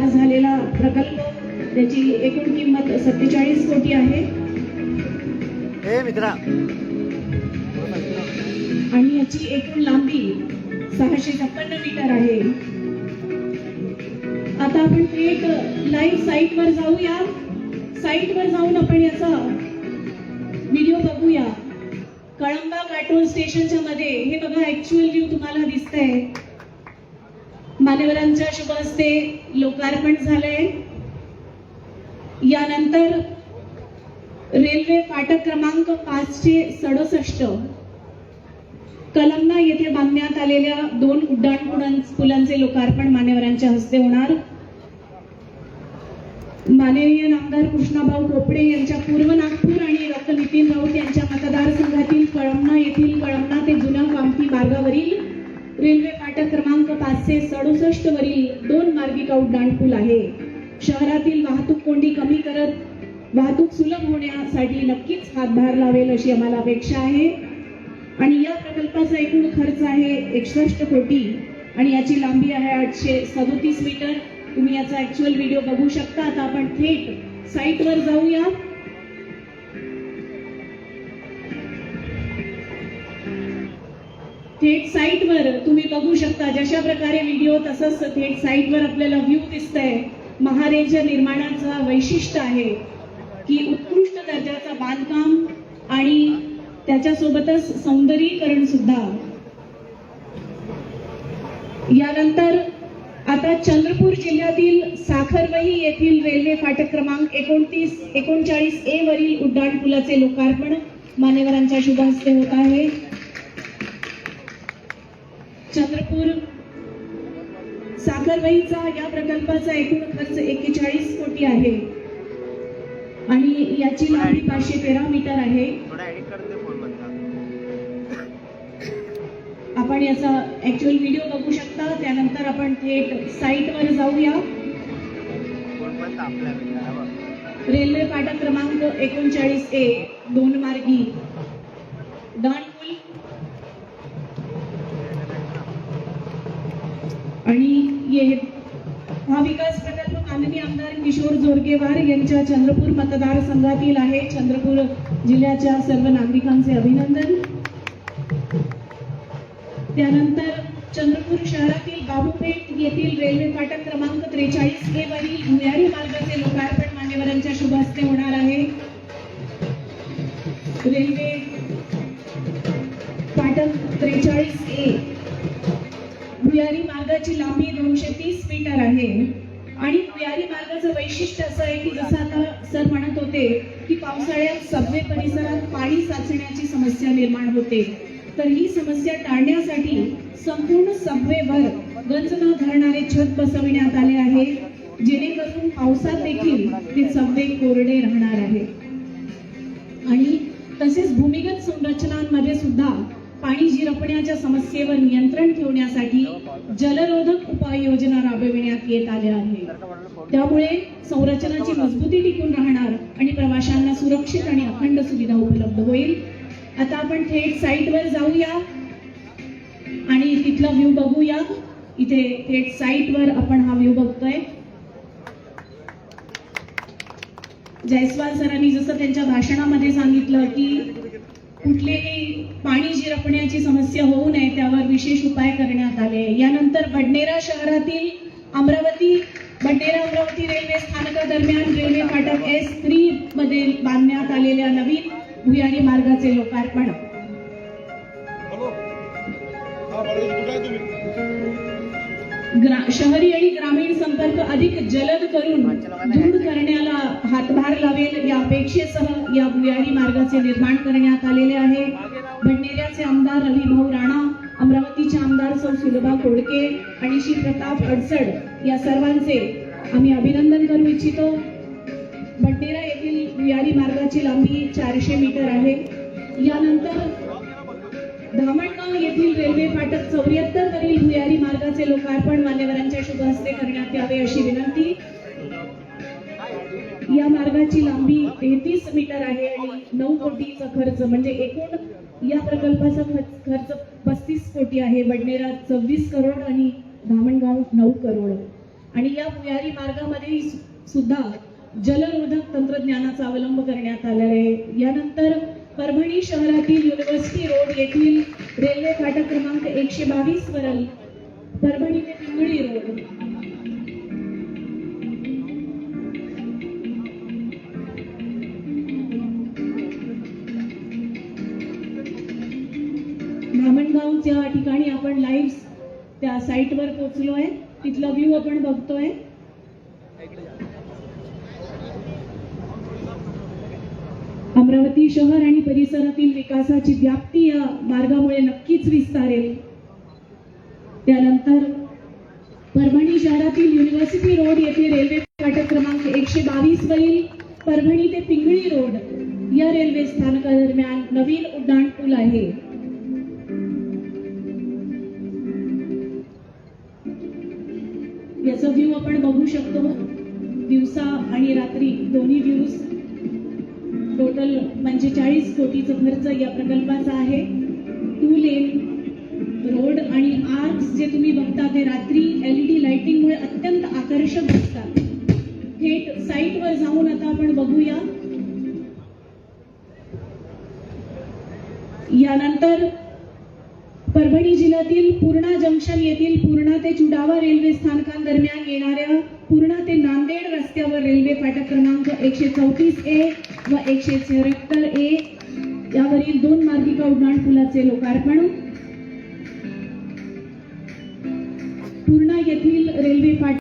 तयार झालेला प्रकल्प, त्याची एकूण किंमत 47 कोटी आहे आणि याची एकूण लांबी 656 मीटर आहे. आता आपण थेट लाईव्ह साईटवर जाऊया. साईटवर जाऊन आपण याचा व्हिडिओ बघूया. कळंबा काटोल स्टेशनच्या मध्ये हे बघा ऍक्च्युअल व्ह्यू तुम्हाला दिसतंय. मान्यवरांच्या शुभ हस्ते लोकार्पण झालंय. यानंतर रेल्वे फाटक क्रमांक 567 कलमना येथे बांधण्यात आलेल्या 2 उड्डाण पुलांचे लोकार्पण मान्यवरांच्या हस्ते होणार. माननीय नामदार कृष्णाभाऊ खोपडे यांच्या पूर्व नागपूर आणि डॉक्टर नितीन राऊत यांच्या मतदारसंघातील कळमना येथील कळमना ते जुना कामठी मार्गावरील रेल्वे फाटक क्रमांक 567 वरील 2 मार्गिका उड्डाण पूल आहे. शहरातील वाहतूक कोंडी कमी करत वाहतूक सुलभ होण्यासाठी नक्कीच हातभार लावेल अशी आम्हाला अपेक्षा आहे. आणि या प्रकल्पाचा एकूण खर्च आहे 61 कोटी आणि याची लांबी आहे 837 मीटर. तुम्ही याचा ऍक्च्युअल व्हिडिओ बघू शकता. आता आपण थेट साईटवर जाऊया. थेट साईटवर तुम्ही बघू शकता जशा प्रकारे व्हिडिओ तसंच थेट साईटवर आपल्याला व्ह्यू दिसतंय. महारेल्वेच्या निर्माणाचं वैशिष्ट्य आहे की उत्कृष्ट दर्जाचं बांधकाम आणि त्याच्यासोबतच सौंदर्यीकरण सुद्धा. यानंतर आता चंद्रपूर जिल्ह्यातील साखरवही येथील रेल्वे फाटक क्रमांक 39A वरील उड्डाण पुलाचे लोकार्पण मान्यवरांच्या शुभ हस्ते होत आहे. चंद्रपूर साखरवहीचा या प्रकल्पाचा एकूण खर्च 41 कोटी आहे आणि याची लांबी 513 मीटर आहे. आपण याचा ऍक्च्युअल व्हिडिओ बघू शकता. त्यानंतर आपण थेट साईटवर जाऊया. रेल्वे फाटक क्रमांक 39A 2 मार्गी उड्डाण पूल आणि हा विकास प्रकल्प माननीय आमदार किशोर जोरगेवार यांच्या चंद्रपूर मतदारसंघातील आहे. चंद्रपूर जिल्ह्याच्या सर्व नागरिकांचे अभिनंदन. त्यानंतर चंद्रपूर शहरातील बाबूपेठ येथील रेल्वे फाटक क्रमांक 43A वरील भुयारी मार्गाचे लोकार्पण मान्यवरांच्या शुभ हस्ते होणार आहे. रेल्वे फाटक 43A भुयारी मार्गाची लांबी 230 मीटर आहे आणि भुयारी मार्गाचं वैशिष्ट्य असं आहे की जसं आता सर म्हणत होते की पावसाळ्यात सबवे परिसरात पाणी साचण्याची समस्या निर्माण होते. तर ही समस्या टाळण्यासाठी संपूर्ण सबवेवर गंज न धरणारे छत बसविण्यात आले आहे जेणेकरून पावसात देखील ते सबवे कोरडे राहणार आहे. आणि तसेच भूमिगत संरचनांमध्ये सुद्धा पाणी झिरपण्याच्या समस्येवर नियंत्रण ठेवण्यासाठी जलरोधक उपाययोजना राबविण्यात येत आल्या आहे. त्यामुळे संरचनाची मजबूती टिकून राहणार आणि प्रवाशांना सुरक्षित आणि अखंड सुविधा उपलब्ध होईल. आता आपण थेट साईटवर जाऊया आणि तिथला व्ह्यू बघूया. इथे थेट साईटवर आपण हा व्ह्यू बघतोय. जयस्वाल सरांनी जसं त्यांच्या भाषणामध्ये सांगितलं की कुठलेही पाणी झिरपण्याची समस्या होऊ नये त्यावर विशेष उपाय करण्यात आले. यानंतर बडनेरा शहरातील बडनेरा अमरावती रेल्वे स्थानकादरम्यान रेल्वे फाटक S3 मध्ये बांधण्यात आलेल्या नवीन भुयारी मार्गाचे लोकार्पण. शहरी आणि ग्रामीण संपर्क अधिक जलद करून दूर करण्याला हातभार लावेल या अपेक्षेसह या भुयारी मार्गाचे निर्माण करण्यात आलेले आहे. भंडेऱ्याचे आमदार रविभाऊ राणा, अमरावतीचे आमदार सौ सुलभा खोडके आणि श्री प्रताप अडसड या सर्वांचे आम्ही अभिनंदन करू इच्छितो. भंडेरा येथील भुयारी मार्गाची लांबी 400 मीटर आहे. यानंतर धामणगाव येथील रेल्वे फाटक 74 वरील भुयारी मार्गाचे लोकार्पण मान्यवरांच्या शुभ हस्ते करण्यात यावे अशी विनंती. या मार्गाची लांबी 33 मीटर आहे आणि 9 कोटीचा खर्च म्हणजे एकूण या प्रकल्पाचा खर्च 35 कोटी आहे. बडनेरा 26 करोड आणि धामणगाव 9 करोड. आणि या भुयारी मार्गामध्ये सुद्धा जलरोधक तंत्रज्ञानाचा अवलंब करण्यात आलेला आहे. यानंतर परभणी शहरातील युनिव्हर्सिटी रोड येथील रेल्वे फाटक क्रमांक 122 वरील परभणी ते पिंगळी रोड धामणगावच्या ठिकाणी आपण लाईव्ह त्या साईटवर पोहोचलो आहे. तिथला व्ह्यू आपण बघतोय. अमरावती शहर आणि परिसरातील विकासाची व्याप्ती या मार्गामुळे नक्कीच विस्तारेल. त्यानंतर परभणी शहरातील युनिव्हर्सिटी रोड येथे रेल्वे फाटक क्रमांक 122 वरील परभणी ते पिंगळी रोड या रेल्वे स्थानकादरम्यान नवीन उड्डाण पूल आहे. याचा व्ह्यू आपण बघू शकतो. दिवसा आणि रात्री दोन्ही व्ह्यूज. टोटल 45 कोटीचा खर्च या प्रकल्पाचा आहे. 2 लेन रोड आणि आर्क्स जे तुम्ही बघता ते रात्री LED लाइटिंगमुळे अत्यंत आकर्षक दिसतात. थेट साईटवर जाऊन आता आपण बघूया. यानंतर परभणी जिल्ह्यातील पूर्णा जंक्शन येथील पूर्णा ते चुडावा रेल्वे स्थानकांदरम्यान येणाऱ्या पूर्णा ते नांदेड रस्त्यावर रेल्वे फाटक क्रमांक 134A व 174A यावरील 2 मार्गिका उड्डाण पुलाचे लोकार्पण. पूर्णा येथील रेल्वे फाटक